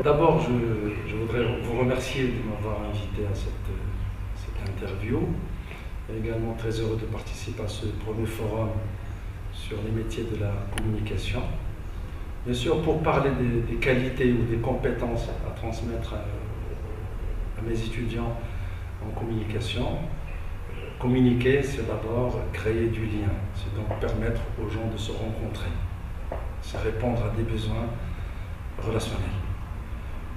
D'abord, je voudrais vous remercier de m'avoir invité à cette interview. Et également très heureux de participer à ce premier forum sur les métiers de la communication. Bien sûr, pour parler des qualités ou des compétences à transmettre à mes étudiants en communication, communiquer, c'est d'abord créer du lien, c'est donc permettre aux gens de se rencontrer, c'est répondre à des besoins relationnels.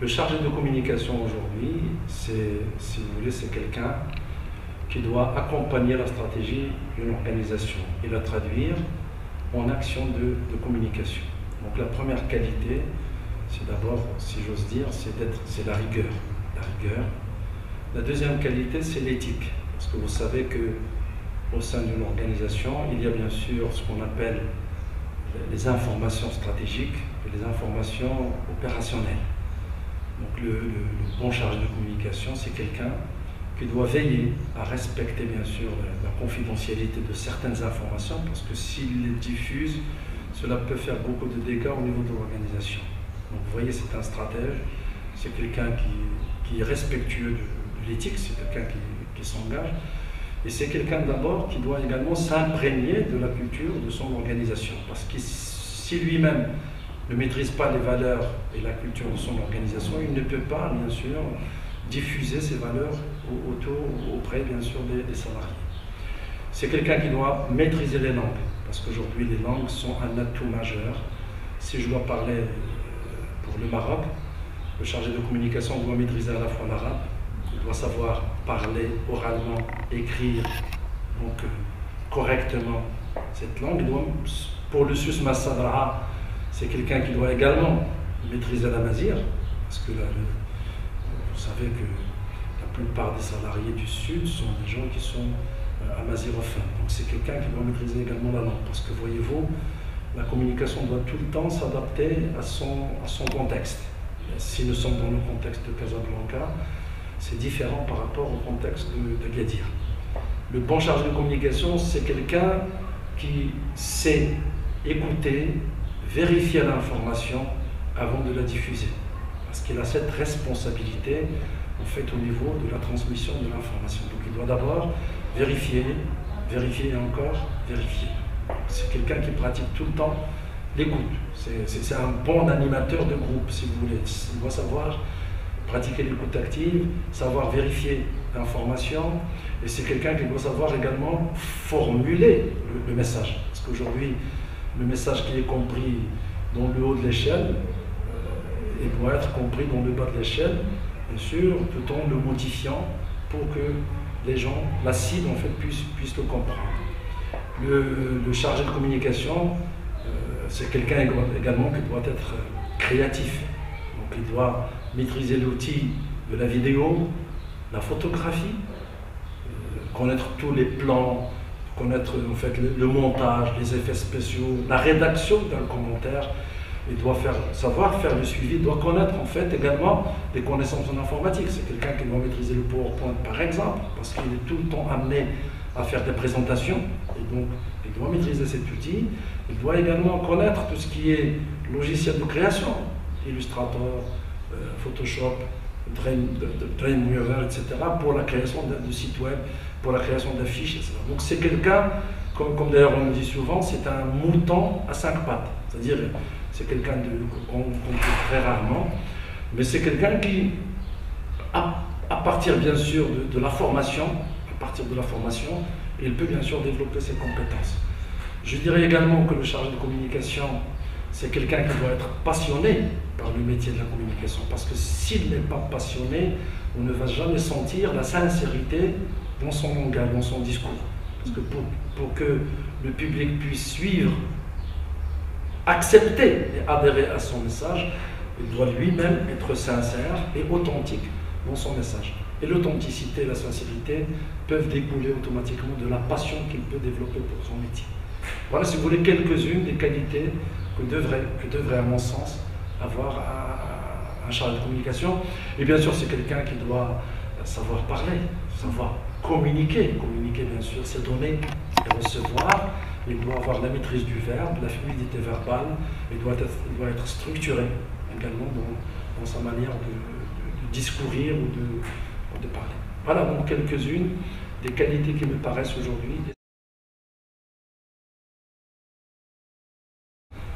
Le chargé de communication aujourd'hui, c'est, si vous voulez, c'est quelqu'un qui doit accompagner la stratégie d'une organisation et la traduire en action de communication. Donc la première qualité, c'est d'abord, si j'ose dire, c'est la rigueur. La deuxième qualité, c'est l'éthique. Parce que vous savez qu'au sein d'une organisation, il y a bien sûr ce qu'on appelle les informations stratégiques et les informations opérationnelles. Donc le bon chargé de communication, c'est quelqu'un qui doit veiller à respecter bien sûr la confidentialité de certaines informations, parce que s'il les diffuse, cela peut faire beaucoup de dégâts au niveau de l'organisation. Donc vous voyez, c'est un stratège, c'est quelqu'un qui est respectueux de l'éthique, c'est quelqu'un qui s'engage, et c'est quelqu'un d'abord qui doit également s'imprégner de la culture de son organisation, parce que si lui-même ne maîtrise pas les valeurs et la culture de son organisation, il ne peut pas, bien sûr, diffuser ces valeurs auprès, bien sûr, des salariés. C'est quelqu'un qui doit maîtriser les langues, parce qu'aujourd'hui, les langues sont un atout majeur. Si je dois parler pour le Maroc, le chargé de communication doit maîtriser à la fois l'arabe, il doit savoir parler oralement, écrire donc, correctement cette langue. Pour le Susma Sadra, c'est quelqu'un qui doit également maîtriser la mazir, parce que vous savez que la plupart des salariés du Sud sont des gens qui sont amazirophones. Donc c'est quelqu'un qui doit maîtriser également la langue, parce que voyez-vous, la communication doit tout le temps s'adapter à son contexte. Si nous sommes dans le contexte de Casablanca, c'est différent par rapport au contexte de Gadir. Le bon chargé de communication, c'est quelqu'un qui sait écouter, vérifier l'information avant de la diffuser. Parce qu'il a cette responsabilité, en fait, au niveau de la transmission de l'information. Donc il doit d'abord vérifier et encore vérifier. C'est quelqu'un qui pratique tout le temps l'écoute. C'est un bon animateur de groupe, si vous voulez. Il doit savoir pratiquer l'écoute active, savoir vérifier l'information, et c'est quelqu'un qui doit savoir également formuler le message. Parce qu'aujourd'hui, le message qui est compris dans le haut de l'échelle, il doit être compris dans le bas de l'échelle, bien sûr, tout en le modifiant pour que les gens, la cible en fait, puissent le comprendre. Le chargé de communication, c'est quelqu'un également qui doit être créatif. Donc il doit maîtriser l'outil de la vidéo, la photographie, connaître tous les plans, connaître en fait le montage, les effets spéciaux, la rédaction d'un commentaire. Il doit savoir faire le suivi, il doit connaître en fait également des connaissances en informatique. C'est quelqu'un qui doit maîtriser le PowerPoint par exemple, parce qu'il est tout le temps amené à faire des présentations, et donc il doit maîtriser cet outil. Il doit également connaître tout ce qui est logiciel de création, Illustrator, Photoshop, Dreamweaver, etc., pour la création de sites web, pour la création d'affiches, etc. Donc c'est quelqu'un, comme d'ailleurs on le dit souvent, c'est un mouton à 5 pattes, c'est-à-dire c'est quelqu'un qu'on trouve très rarement, mais c'est quelqu'un qui, à partir bien sûr de la formation, il peut bien sûr développer ses compétences. Je dirais également que le chargé de communication, c'est quelqu'un qui doit être passionné par le métier de la communication, parce que s'il n'est pas passionné, on ne va jamais sentir la sincérité dans son langage, dans son discours. Parce que pour que le public puisse suivre, accepter et adhérer à son message, il doit lui-même être sincère et authentique dans son message. Et l'authenticité et la sincérité peuvent découler automatiquement de la passion qu'il peut développer pour son métier. Voilà, si vous voulez, quelques-unes des qualités que devrait, à mon sens, avoir un chargé de communication. Et bien sûr, c'est quelqu'un qui doit savoir parler, savoir communiquer. Communiquer, bien sûr, c'est donner et recevoir. Il doit avoir la maîtrise du verbe, la fluidité verbale. Il doit être structuré également dans sa manière de discourir ou de parler. Voilà donc quelques-unes des qualités qui me paraissent aujourd'hui.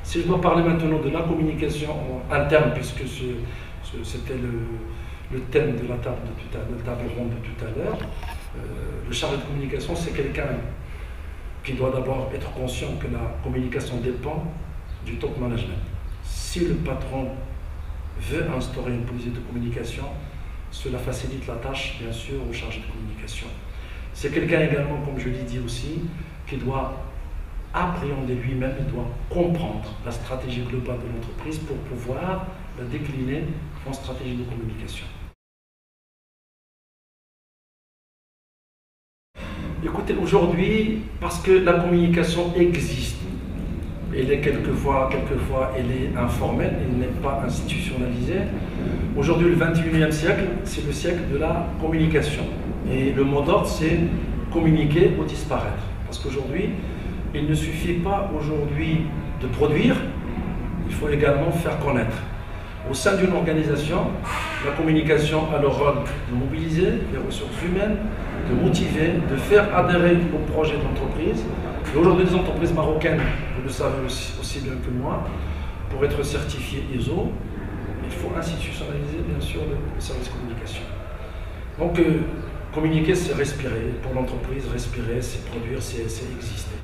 Si je dois parler maintenant de la communication interne, puisque c'était le thème de la table ronde de tout à l'heure, le chargé de communication, c'est quelqu'un qui doit d'abord être conscient que la communication dépend du top management. Si le patron veut instaurer une politique de communication, cela facilite la tâche, bien sûr, au chargé de communication. C'est quelqu'un également, comme je l'ai dit aussi, qui doit appréhender lui-même, il doit comprendre la stratégie globale de l'entreprise pour pouvoir la décliner en stratégie de communication. Écoutez, aujourd'hui, parce que la communication existe, elle est quelquefois elle est informelle, elle n'est pas institutionnalisée. Aujourd'hui, le 21e siècle, c'est le siècle de la communication. Et le mot d'ordre, c'est communiquer ou disparaître. Parce qu'aujourd'hui, il ne suffit pas aujourd'hui de produire, il faut également faire connaître. Au sein d'une organisation, la communication a le rôle de mobiliser les ressources humaines, de motiver, de faire adhérer au projet d'entreprise. Et aujourd'hui, les entreprises marocaines, vous le savez aussi bien que moi, pour être certifiées ISO, il faut institutionnaliser bien sûr le service communication. Donc, communiquer, c'est respirer. Pour l'entreprise, respirer, c'est produire, c'est exister.